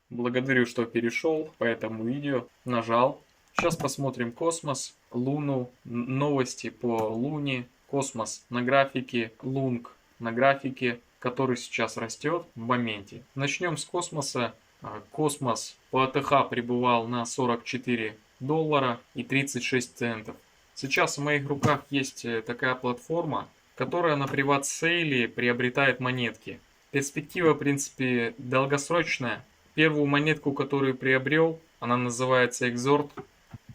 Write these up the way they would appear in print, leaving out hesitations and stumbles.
Благодарю, что перешел по этому видео, нажал. Сейчас посмотрим космос, Луну, новости по Луне, космос на графике, Лунг на графике, который сейчас растет в моменте. Начнем с космоса. Космос по АТХ пребывал на $44 и 36 центов. Сейчас в моих руках есть такая платформа, которая на приват-сейле приобретает монетки. Перспектива, в принципе, долгосрочная. Первую монетку, которую приобрел, она называется Exort,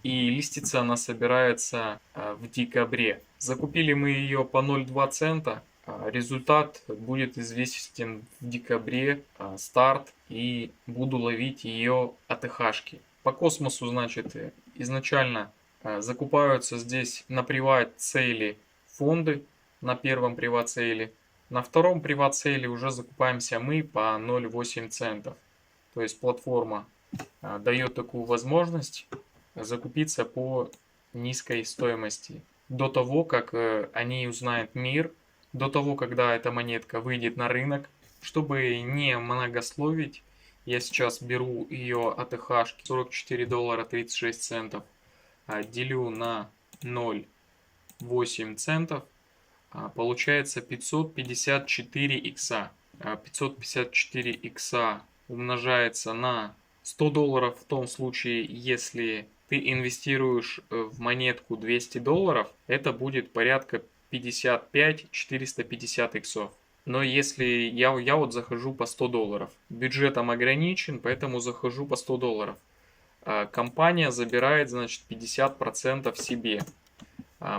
и листиться она собирается в декабре. Закупили мы ее по 0,2 цента. Результат будет известен в декабре, старт, и буду ловить ее АТХшки. По космосу, значит, изначально закупаются здесь на приват-сейле фонды, на первом приват-сейле. На втором приват-сейле уже закупаемся мы по 0,8 центов. То есть платформа дает такую возможность закупиться по низкой стоимости. До того, как о ней узнает мир, до того, когда эта монетка выйдет на рынок, чтобы не многословить, я сейчас беру ее АТХ $44 36 центов, делю на 0,8 центов, получается 554 икса. 554 икса умножается на $100 в том случае, если ты инвестируешь в монетку $200, это будет порядка 55-450 иксов. Но если я вот захожу по $100, бюджетом ограничен, поэтому захожу по $100. Компания забирает, значит, 50% себе.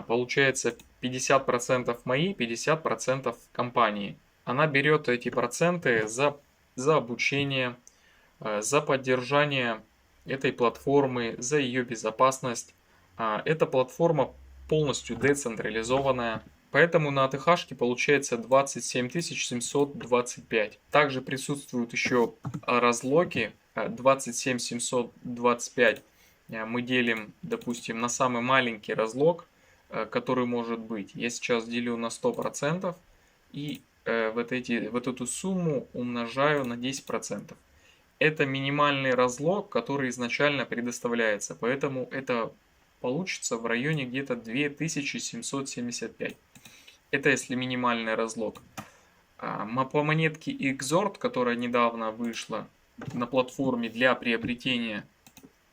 Получается 50% мои, 50% компании. Она берет эти проценты за обучение, за поддержание этой платформы, за ее безопасность. Эта платформа полностью децентрализованная, поэтому на АТХ получается 27 725. Также присутствуют еще разлоки 27 725. Мы делим, допустим, на самый маленький разлог, который может быть. Я сейчас делю на 100% и вот эту сумму умножаю на 10%. Это минимальный разлог, который изначально предоставляется, поэтому это получится в районе где-то 2775. Это если минимальный разлог. По монетке Exort, которая недавно вышла на платформе для приобретения,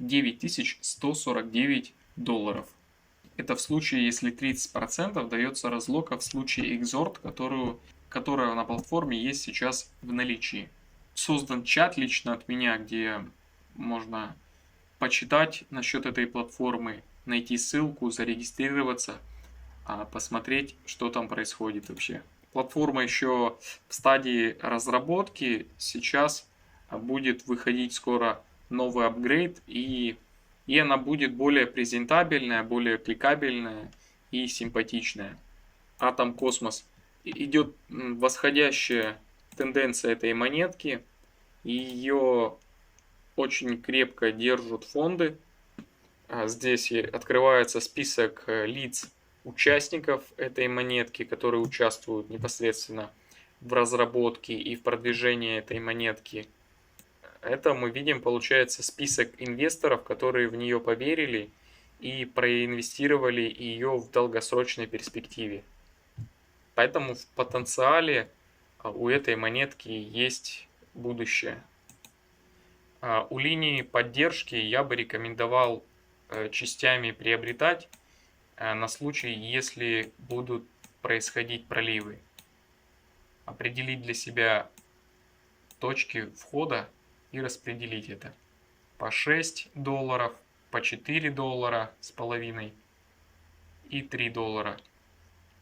$9149. Это в случае, если 30% дается разлог, а в случае Exort, которая на платформе есть сейчас в наличии. Создан чат лично от меня, где можно почитать насчет этой платформы, найти ссылку, зарегистрироваться, посмотреть, что там происходит вообще. Платформа еще в стадии разработки. Сейчас будет выходить скоро новый апгрейд, и она будет более презентабельная, более кликабельная и симпатичная. Атом Космос. Идет восходящая тенденция этой монетки. Ее очень крепко держат фонды. Здесь открывается список лиц, участников этой монетки, которые участвуют непосредственно в разработке и в продвижении этой монетки. Это мы видим, получается, список инвесторов, которые в нее поверили и проинвестировали ее в долгосрочной перспективе. Поэтому в потенциале у этой монетки есть будущее. У линии поддержки я бы рекомендовал частями приобретать на случай, если будут происходить проливы. Определить для себя точки входа и распределить это. По $6, по $4 с половиной и $3.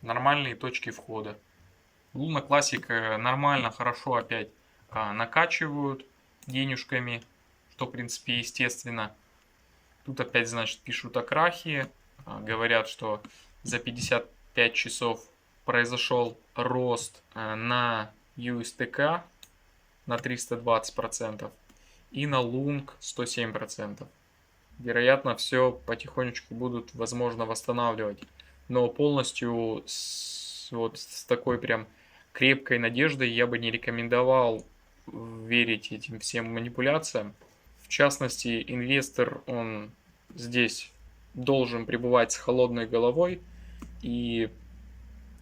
Нормальные точки входа. Луна Классик нормально, хорошо опять накачивают денежками, что в принципе естественно. Тут опять, значит, пишут о крахе, говорят, что за 55 часов произошел рост на USTK на 320% и на Lung 107%. Вероятно, все потихонечку будут, возможно, восстанавливать. Но полностью вот с такой прям крепкой надеждой я бы не рекомендовал верить этим всем манипуляциям. В частности, инвестор, он здесь должен пребывать с холодной головой и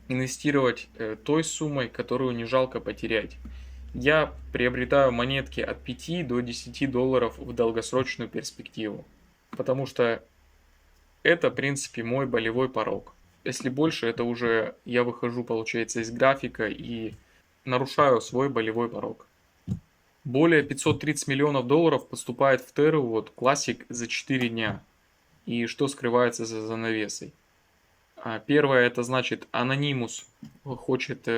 инвестировать той суммой, которую не жалко потерять. Я приобретаю монетки от 5 до 10 долларов в долгосрочную перспективу, потому что это, в принципе, мой болевой порог. Если больше, это уже я выхожу, получается, из графика и нарушаю свой болевой порог. Более 530 миллионов долларов поступает в Терру, вот, Classic за 4 дня. И что скрывается за занавесой? Первое, это значит, Anonymous хочет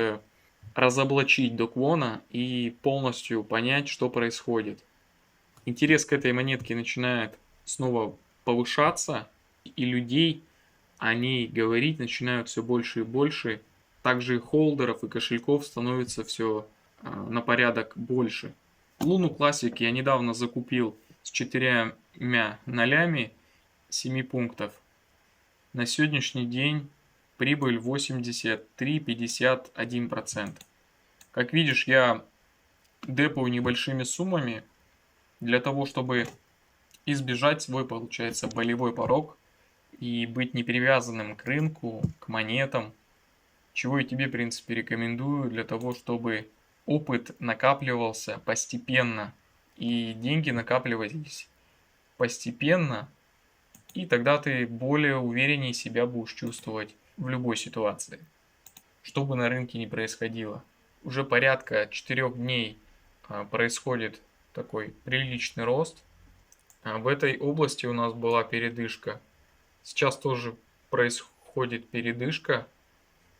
разоблачить До Квона и полностью понять, что происходит. Интерес к этой монетке начинает снова повышаться, и людей о ней говорить начинают все больше и больше. Также и холдеров, и кошельков становится все на порядок больше. Луну Classic я недавно закупил с 4 нолями 7 пунктов. На сегодняшний день прибыль 83,51%. Как видишь, я депаю небольшими суммами для того, чтобы избежать свой, получается, болевой порог и быть не привязанным к рынку, к монетам, чего я тебе, в принципе, рекомендую для того, чтобы опыт накапливался постепенно и деньги накапливались постепенно, и тогда ты более увереннее себя будешь чувствовать в любой ситуации. Что бы на рынке ни происходило. Уже порядка 4 дней происходит такой приличный рост. В этой области у нас была передышка. Сейчас тоже происходит передышка.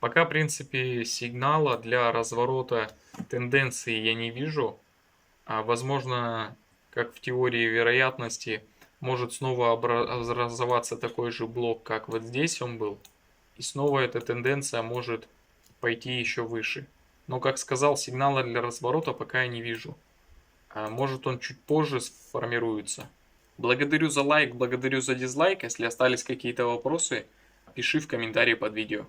Пока, в принципе, сигнала для разворота тенденции я не вижу. Возможно, как в теории вероятности, может снова образоваться такой же блок, как вот здесь он был. И снова эта тенденция может пойти еще выше. Но, как сказал, сигнала для разворота пока я не вижу. Может он чуть позже сформируется. Благодарю за лайк, благодарю за дизлайк. Если остались какие-то вопросы, пиши в комментарии под видео.